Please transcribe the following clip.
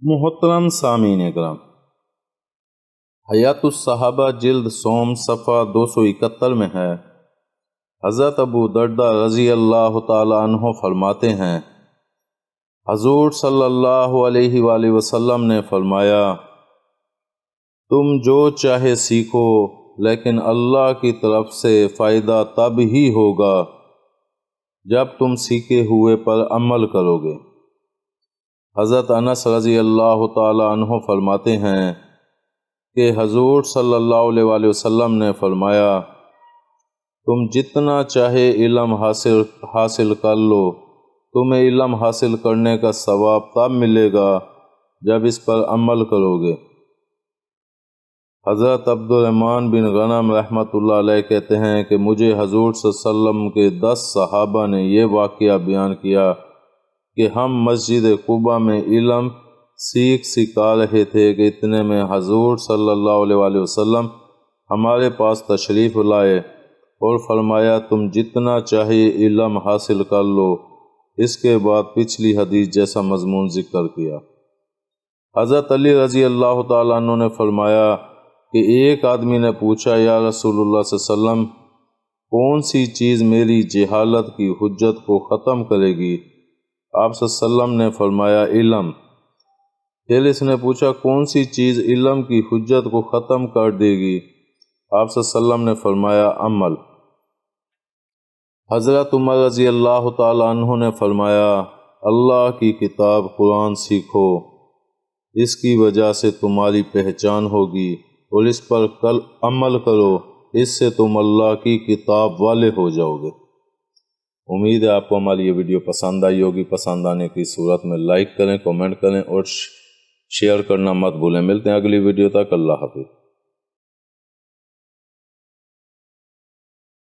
محترم سامعین کرام، حیات الصحابہ جلد سوم صفحہ 271 میں ہے۔ حضرت ابو درداء رضی اللہ تعالی عنہ فرماتے ہیں، حضور صلی اللہ علیہ وآلہ وسلم نے فرمایا، تم جو چاہے سیکھو لیکن اللہ کی طرف سے فائدہ تب ہی ہوگا جب تم سیکھے ہوئے پر عمل کرو گے۔ حضرت انس رضی اللہ تعالی عنہ فرماتے ہیں کہ حضور صلی اللہ علیہ وآلہ وسلم نے فرمایا، تم جتنا چاہے علم حاصل کر لو، تمہیں علم حاصل کرنے کا ثواب تب ملے گا جب اس پر عمل کرو گے۔ حضرت عبد الرحمن بن غنم رحمۃ اللہ علیہ کہتے ہیں کہ مجھے حضور صلی اللہ علیہ وسلم کے 10 صحابہ نے یہ واقعہ بیان کیا کہ ہم مسجد قباء میں علم سکھا رہے تھے کہ اتنے میں حضور صلی اللہ علیہ وآلہ وسلم ہمارے پاس تشریف لائے اور فرمایا، تم جتنا چاہے علم حاصل کر لو۔ اس کے بعد پچھلی حدیث جیسا مضمون ذکر کیا۔ حضرت علی رضی اللہ تعالیٰ عنہ نے فرمایا کہ ایک آدمی نے پوچھا، یا رسول اللہ صلی اللہ علیہ وسلم، کون سی چیز میری جہالت کی حجت کو ختم کرے گی؟ آپ صلی اللہ علیہ وسلم نے فرمایا، علم۔ پھر اس نے پوچھا، کون سی چیز علم کی حجت کو ختم کر دے گی؟ آپ صلی اللہ علیہ وسلم نے فرمایا، عمل۔ حضرت عمر رضی اللہ تعالی عنہ نے فرمایا، اللہ کی کتاب قرآن سیکھو، اس کی وجہ سے تمہاری پہچان ہوگی اور اس پر کل عمل کرو، اس سے تم اللہ کی کتاب والے ہو جاؤ گے۔ امید ہے آپ کو ہماری یہ ویڈیو پسند آئی ہوگی۔ پسند آنے کی صورت میں لائک کریں، کمنٹ کریں اور شیئر کرنا مت بھولیں۔ ملتے ہیں اگلی ویڈیو تک۔ اللہ حافظ۔